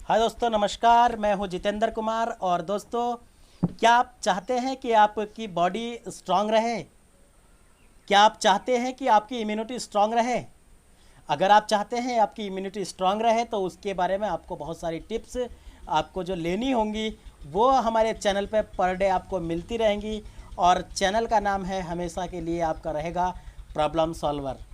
हाय दोस्तों, नमस्कार। मैं हूं जितेंद्र कुमार। और दोस्तों, क्या आप चाहते हैं कि आपकी बॉडी स्ट्रांग रहे? क्या आप चाहते हैं कि आपकी इम्यूनिटी स्ट्रांग रहे? अगर आप चाहते हैं आपकी इम्यूनिटी स्ट्रांग रहे तो उसके बारे में आपको बहुत सारी टिप्स आपको जो लेनी होंगी वो हमारे चैनल पे पर डे आपको मिलती रहेंगी। और चैनल का नाम है हमेशा के लिए आपका रहेगा प्रॉब्लम सॉल्वर।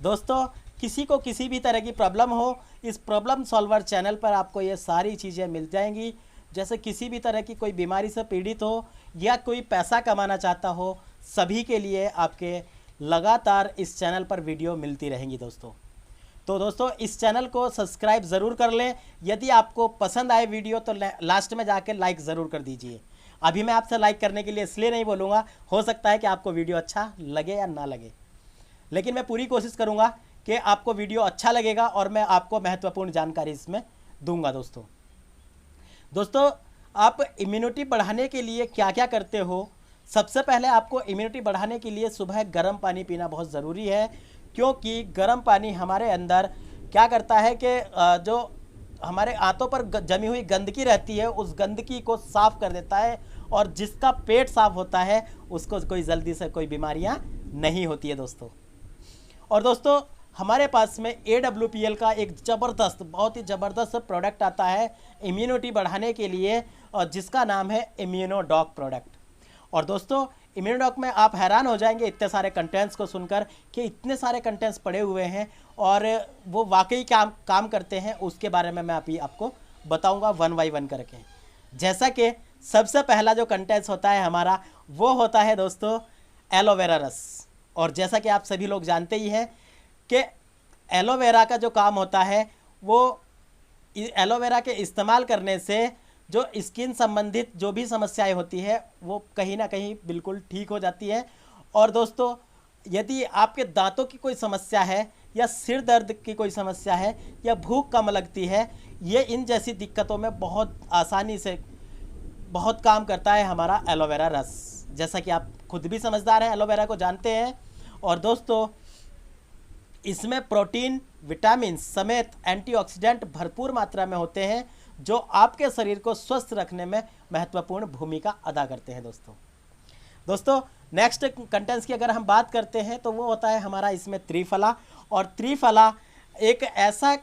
दोस्तों, किसी को किसी भी तरह की प्रॉब्लम हो, इस प्रॉब्लम सॉल्वर चैनल पर आपको ये सारी चीज़ें मिल जाएंगी। जैसे किसी भी तरह की कोई बीमारी से पीड़ित हो या कोई पैसा कमाना चाहता हो, सभी के लिए आपके लगातार इस चैनल पर वीडियो मिलती रहेंगी दोस्तों। तो दोस्तों, इस चैनल को सब्सक्राइब ज़रूर कर लें। यदि आपको पसंद आए वीडियो तो लास्ट में जाकर लाइक ज़रूर कर दीजिए। अभी मैं आपसे लाइक करने के लिए इसलिए नहीं बोलूँगा, हो सकता है कि आपको वीडियो अच्छा लगे या ना लगे, लेकिन मैं पूरी कोशिश करूंगा कि आपको वीडियो अच्छा लगेगा और मैं आपको महत्वपूर्ण जानकारी इसमें दूंगा। दोस्तों, आप इम्यूनिटी बढ़ाने के लिए क्या क्या करते हो? सबसे पहले आपको इम्यूनिटी बढ़ाने के लिए सुबह गर्म पानी पीना बहुत ज़रूरी है, क्योंकि गर्म पानी हमारे अंदर क्या करता है कि जो हमारे आंतों पर जमी हुई गंदगी रहती है उस गंदगी को साफ़ कर देता है। और जिसका पेट साफ होता है उसको कोई जल्दी से कोई बीमारियां नहीं होती है दोस्तों। और दोस्तों, हमारे पास में AWPL का एक ज़बरदस्त, बहुत ही ज़बरदस्त प्रोडक्ट आता है इम्यूनिटी बढ़ाने के लिए, और जिसका नाम है इम्यूनोडॉक प्रोडक्ट। और दोस्तों, इम्यूनोडॉक में आप हैरान हो जाएंगे इतने सारे कंटेंट्स को सुनकर कि इतने सारे कंटेंट्स पड़े हुए हैं और वो वाकई काम करते हैं। उसके बारे में मैं अभी आपको बताऊंगा वन बाई वन करके। जैसा कि सबसे पहला जो कंटेंट्स होता है हमारा, वो होता है दोस्तों एलोवेरा रस। और जैसा कि आप सभी लोग जानते ही हैं कि एलोवेरा का जो काम होता है वो एलोवेरा के इस्तेमाल करने से जो स्किन संबंधित जो भी समस्याएं होती है वो कहीं ना कहीं बिल्कुल ठीक हो जाती है। और दोस्तों, यदि आपके दांतों की कोई समस्या है या सिर दर्द की कोई समस्या है या भूख कम लगती है, ये इन जैसी दिक्कतों में बहुत आसानी से बहुत काम करता है हमारा एलोवेरा रस। जैसा कि आप खुद भी समझदार हैं, एलोवेरा को जानते हैं। और दोस्तों, इसमें प्रोटीन, विटामिन समेत एंटीऑक्सीडेंट भरपूर मात्रा में होते हैं जो आपके शरीर को स्वस्थ रखने में महत्वपूर्ण भूमिका अदा करते हैं दोस्तों, नेक्स्ट कंटेंट्स की अगर हम बात करते हैं तो वो होता है हमारा इसमें त्रिफला। और त्रिफला एक ऐसा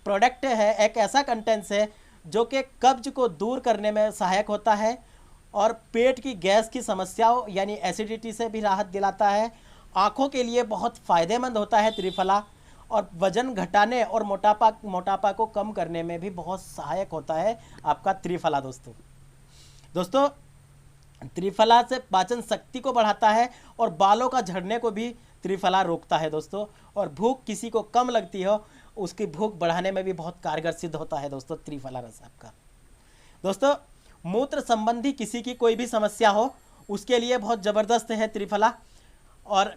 प्रोडक्ट है, एक ऐसा कंटेंट्स है जो कि कब्ज को दूर करने में सहायक होता है और पेट की गैस की समस्याओं यानी एसिडिटी से भी राहत दिलाता है। आँखों के लिए बहुत फ़ायदेमंद होता है त्रिफला, और वज़न घटाने और मोटापा को कम करने में भी बहुत सहायक होता है आपका त्रिफला दोस्तों, त्रिफला से पाचन शक्ति को बढ़ाता है और बालों का झड़ने को भी त्रिफला रोकता है दोस्तों। और भूख किसी को कम लगती हो उसकी भूख बढ़ाने में भी बहुत कारगर सिद्ध होता है दोस्तों त्रिफला रस आपका। दोस्तों, मूत्र संबंधी किसी की कोई भी समस्या हो उसके लिए बहुत ज़बरदस्त है त्रिफला। और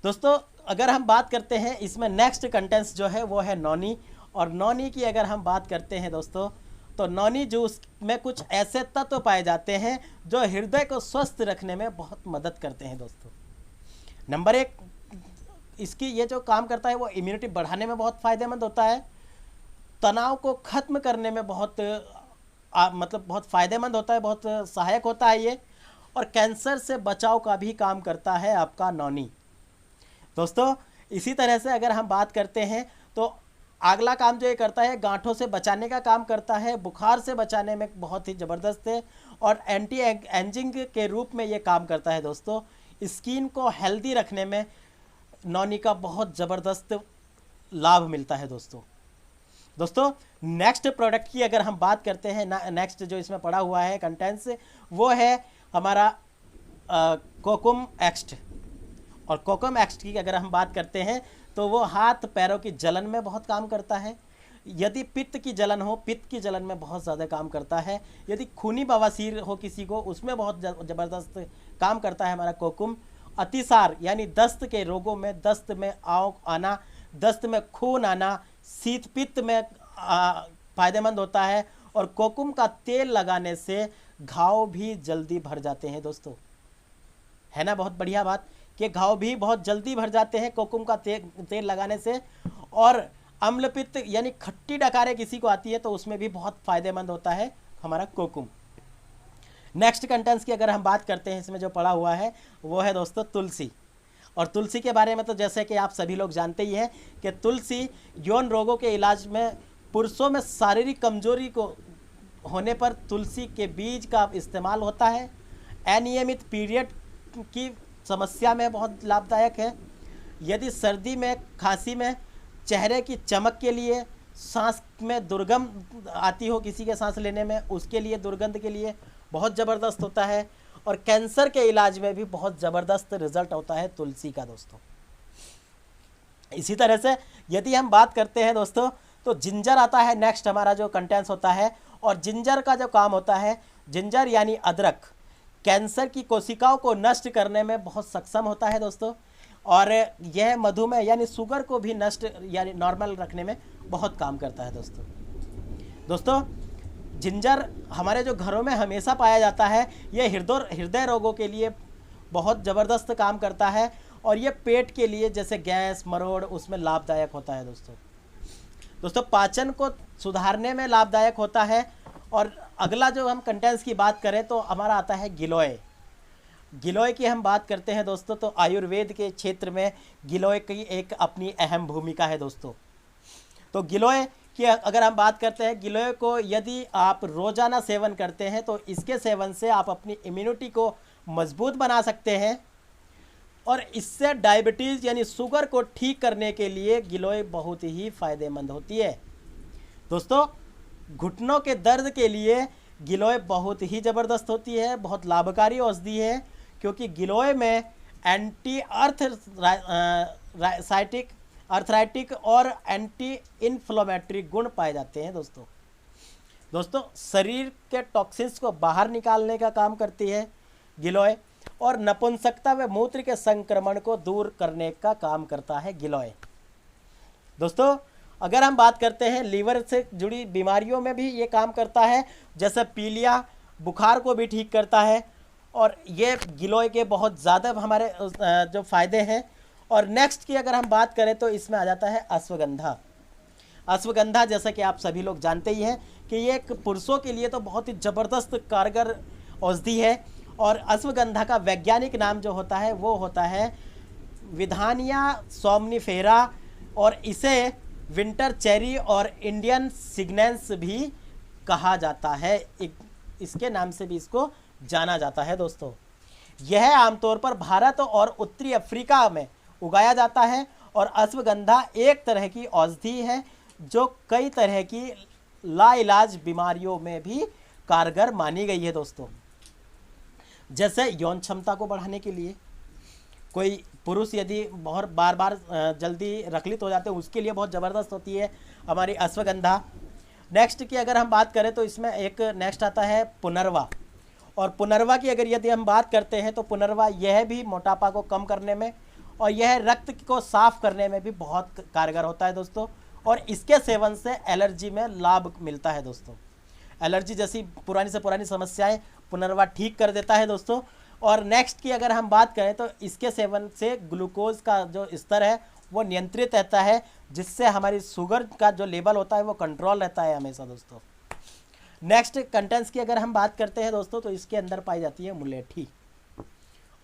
दोस्तों, अगर हम बात करते हैं इसमें नेक्स्ट कंटेंट्स जो है वो है नौनी। और नौनी की अगर हम बात करते हैं दोस्तों, तो नौनी जूस में कुछ ऐसे तत्व पाए जाते हैं जो हृदय को स्वस्थ रखने में बहुत मदद करते हैं दोस्तों। नंबर एक, इसकी ये जो काम करता है वो इम्यूनिटी बढ़ाने में बहुत फ़ायदेमंद होता है, तनाव को ख़त्म करने में बहुत मतलब बहुत फ़ायदेमंद होता है, बहुत सहायक होता है ये। और कैंसर से बचाव का भी काम करता है आपका नौनी दोस्तों। इसी तरह से अगर हम बात करते हैं तो अगला काम जो ये करता है गांठों से बचाने का काम करता है, बुखार से बचाने में बहुत ही ज़बरदस्त है और एंटी एजिंग के रूप में ये काम करता है दोस्तों। स्किन को हेल्दी रखने में नौनी का बहुत ज़बरदस्त लाभ मिलता है दोस्तों, नेक्स्ट प्रोडक्ट की अगर हम बात करते हैं, नेक्स्ट जो इसमें पड़ा हुआ है कंटेंट्स वो है हमारा कोकुम एक्स्ट। और कोकुम एक्स्ट की अगर हम बात करते हैं तो वो हाथ पैरों की जलन में बहुत काम करता है। यदि पित्त की जलन हो, पित्त की जलन में बहुत ज़्यादा काम करता है। यदि खूनी बवासीर हो किसी को, उसमें बहुत ज़बरदस्त काम करता है हमारा कोकुम। अतिसार यानी दस्त के रोगों में, दस्त में आँख आना, दस्त में खून आना, शीत पित्त में फ़ायदेमंद होता है। और कोकुम का तेल लगाने से घाव भी जल्दी भर जाते हैं दोस्तों, है ना। बहुत बढ़िया बात कि घाव भी बहुत जल्दी भर जाते हैं कोकुम का तेल लगाने से। और अम्ल पित्त यानी खट्टी डकारें किसी को आती है तो उसमें भी बहुत फायदेमंद होता है हमारा कोकुम। नेक्स्ट कंटेंट्स की अगर हम बात करते हैं, इसमें जो पड़ा हुआ है वो है दोस्तों तुलसी। और तुलसी के बारे में तो जैसे कि आप सभी लोग जानते ही हैं कि तुलसी यौन रोगों के इलाज में, पुरुषों में शारीरिक कमजोरी को होने पर तुलसी के बीज का इस्तेमाल होता है। अनियमित पीरियड की समस्या में बहुत लाभदायक है। यदि सर्दी में, खांसी में, चेहरे की चमक के लिए, सांस में दुर्गंध आती हो किसी के सांस लेने में, उसके लिए, दुर्गंध के लिए बहुत ज़बरदस्त होता है। और कैंसर के इलाज में भी बहुत ज़बरदस्त रिजल्ट होता है तुलसी का दोस्तों। इसी तरह से यदि हम बात करते हैं दोस्तों तो जिंजर आता है नेक्स्ट हमारा जो कंटेंट्स होता है। और जिंजर का जो काम होता है, जिंजर यानी अदरक, कैंसर की कोशिकाओं को नष्ट करने में बहुत सक्षम होता है दोस्तों। और यह मधुमेह यानी शुगर को भी नष्ट यानी नॉर्मल रखने में बहुत काम करता है दोस्तों। जिंजर हमारे जो घरों में हमेशा पाया जाता है, ये हृदय रोगों के लिए बहुत ज़बरदस्त काम करता है। और ये पेट के लिए जैसे गैस, मरोड़, उसमें लाभदायक होता है दोस्तों। पाचन को सुधारने में लाभदायक होता है। और अगला जो हम कंटेंट्स की बात करें तो हमारा आता है गिलोय। गिलोय की हम बात करते हैं दोस्तों तो आयुर्वेद के क्षेत्र में गिलोय की एक अपनी अहम भूमिका है दोस्तों। तो गिलोय कि अगर हम बात करते हैं, गिलोय को यदि आप रोज़ाना सेवन करते हैं तो इसके सेवन से आप अपनी इम्यूनिटी को मजबूत बना सकते हैं। और इससे डायबिटीज़ यानी शुगर को ठीक करने के लिए गिलोय बहुत ही फ़ायदेमंद होती है दोस्तों। घुटनों के दर्द के लिए गिलोय बहुत ही ज़बरदस्त होती है, बहुत लाभकारी औषधि है, क्योंकि गिलोय में एंटी अर्थराइटिक और एंटी इन्फ्लेमेटरी गुण पाए जाते हैं दोस्तों। शरीर के टॉक्सिन्स को बाहर निकालने का काम करती है गिलोय। और नपुंसकता व मूत्र के संक्रमण को दूर करने का काम करता है गिलोय दोस्तों। अगर हम बात करते हैं लीवर से जुड़ी बीमारियों में भी ये काम करता है, जैसे पीलिया, बुखार को भी ठीक करता है। और ये गिलोय के बहुत ज़्यादा हमारे जो फ़ायदे हैं। और नेक्स्ट की अगर हम बात करें तो इसमें आ जाता है अश्वगंधा। अश्वगंधा जैसा कि आप सभी लोग जानते ही हैं कि ये एक पुरुषों के लिए तो बहुत ही ज़बरदस्त कारगर औषधि है। और अश्वगंधा का वैज्ञानिक नाम जो होता है वो होता है विधानिया सोमनिफेरा। और इसे विंटर चेरी और इंडियन सिग्नेंस भी कहा जाता है, इसके नाम से भी इसको जाना जाता है दोस्तों। यह आमतौर पर भारत और उत्तरी अफ्रीका में उगाया जाता है। और अश्वगंधा एक तरह की औषधि है जो कई तरह की लाइलाज बीमारियों में भी कारगर मानी गई है दोस्तों। जैसे यौन क्षमता को बढ़ाने के लिए, कोई पुरुष यदि बहुत बार बार जल्दी रखलित हो जाते हैं उसके लिए बहुत ज़बरदस्त होती है हमारी अश्वगंधा। नेक्स्ट की अगर हम बात करें तो इसमें एक नेक्स्ट आता है पुनर्वा। और पुनर्वा की अगर यदि हम बात करते हैं तो पुनर्वा यह भी मोटापा को कम करने में और यह रक्त को साफ करने में भी बहुत कारगर होता है दोस्तों। और इसके सेवन से एलर्जी में लाभ मिलता है दोस्तों। एलर्जी जैसी पुरानी से पुरानी समस्याएं पुनर्वा ठीक कर देता है दोस्तों। और नेक्स्ट की अगर हम बात करें तो इसके सेवन से ग्लूकोज का जो स्तर है वो नियंत्रित रहता है, जिससे हमारी शुगर का जो लेवल होता है वो कंट्रोल रहता है हमेशा दोस्तों। नेक्स्ट कंटेंट्स की अगर हम बात करते हैं दोस्तों तो इसके अंदर पाई जाती है मुलेठी।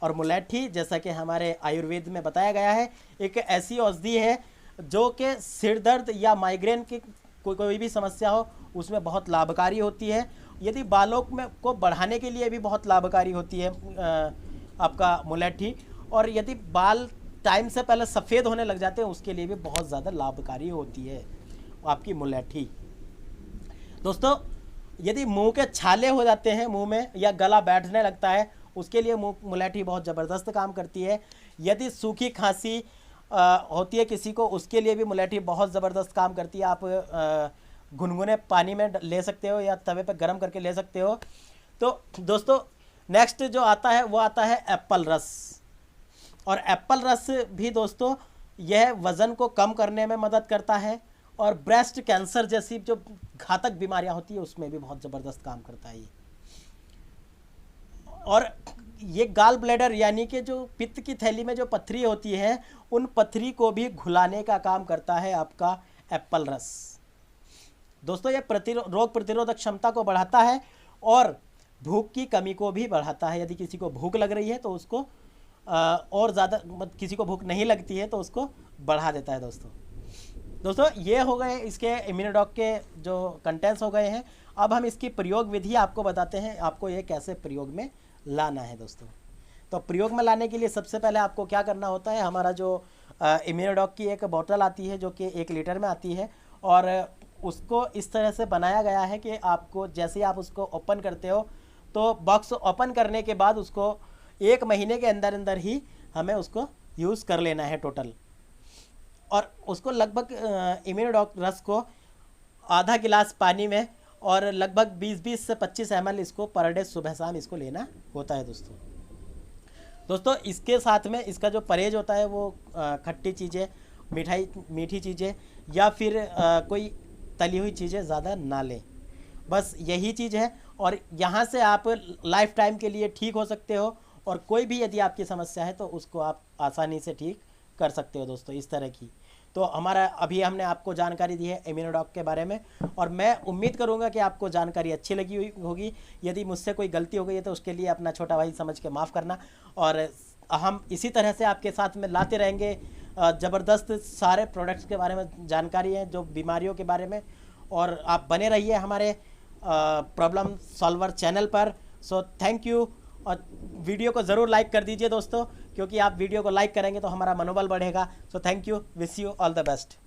और मुलेठी जैसा कि हमारे आयुर्वेद में बताया गया है एक ऐसी औषधि है जो कि सिर दर्द या माइग्रेन की कोई भी समस्या हो उसमें बहुत लाभकारी होती है। यदि बालों में को बढ़ाने के लिए भी बहुत लाभकारी होती है आपका मुलेठी। और यदि बाल टाइम से पहले सफ़ेद होने लग जाते हैं उसके लिए भी बहुत ज़्यादा लाभकारी होती है आपकी मुलेठी दोस्तों। यदि मुंह के छाले हो जाते हैं मुंह में या गला बैठने लगता है उसके लिए मुलेठी बहुत ज़बरदस्त काम करती है। यदि सूखी खांसी होती है किसी को उसके लिए भी मुलेठी बहुत ज़बरदस्त काम करती है। आप गुनगुने पानी में ले सकते हो या तवे पे गरम करके ले सकते हो। तो दोस्तों नेक्स्ट जो आता है वो आता है एप्पल रस। और एप्पल रस भी दोस्तों यह वज़न को कम करने में मदद करता है और ब्रेस्ट कैंसर जैसी जो घातक बीमारियां होती है उसमें भी बहुत ज़बरदस्त काम करता है ये। और ये गाल ब्लैडर यानी कि जो पित्त की थैली में जो पथरी होती है उन पथरी को भी घुलाने का काम करता है आपका एप्पल रस। दोस्तों ये रोग प्रतिरोधक क्षमता को बढ़ाता है और भूख की कमी को भी बढ़ाता है। यदि किसी को भूख लग रही है तो उसको और ज़्यादा, किसी को भूख नहीं लगती है तो उसको बढ़ा देता है। दोस्तों ये हो गए इसके इम्यूनोडॉक के जो कंटेंट्स हो गए हैं। अब हम इसकी प्रयोग विधि आपको बताते हैं, आपको ये कैसे प्रयोग में लाना है। दोस्तों तो प्रयोग में लाने के लिए सबसे पहले आपको क्या करना होता है, हमारा जो इम्यूनोडॉक की एक बोतल आती है जो कि 1 लीटर में आती है, और उसको इस तरह से बनाया गया है कि आपको जैसे ही आप उसको ओपन करते हो तो बॉक्स ओपन करने के बाद उसको 1 महीने के अंदर अंदर ही हमें उसको यूज़ कर लेना है टोटल। और उसको लगभग इम्यूनोडॉक रस को आधा गिलास पानी में और लगभग 20 से 25 ml इसको पर डे सुबह शाम इसको लेना होता है। दोस्तों इसके साथ में इसका जो परहेज होता है वो खट्टी चीज़ें, मीठी चीज़ें या फिर कोई तली हुई चीज़ें ज़्यादा ना लें, बस यही चीज़ है। और यहाँ से आप लाइफ टाइम के लिए ठीक हो सकते हो, और कोई भी यदि आपकी समस्या है तो उसको आप आसानी से ठीक कर सकते हो। दोस्तों इस तरह की तो हमारा अभी हमने आपको जानकारी दी है इम्यूनोडॉक के बारे में, और मैं उम्मीद करूंगा कि आपको जानकारी अच्छी लगी हुई होगी। यदि मुझसे कोई गलती हो गई है तो उसके लिए अपना छोटा भाई समझ के माफ़ करना, और हम इसी तरह से आपके साथ में लाते रहेंगे ज़बरदस्त सारे प्रोडक्ट्स के बारे में जानकारी है, जो बीमारियों के बारे में। और आप बने रहिए हमारे प्रॉब्लम सॉल्वर चैनल पर। सो थैंक यू, और वीडियो को ज़रूर लाइक कर दीजिए दोस्तों, क्योंकि आप वीडियो को लाइक करेंगे तो हमारा मनोबल बढ़ेगा। So thank you, wish you all the best.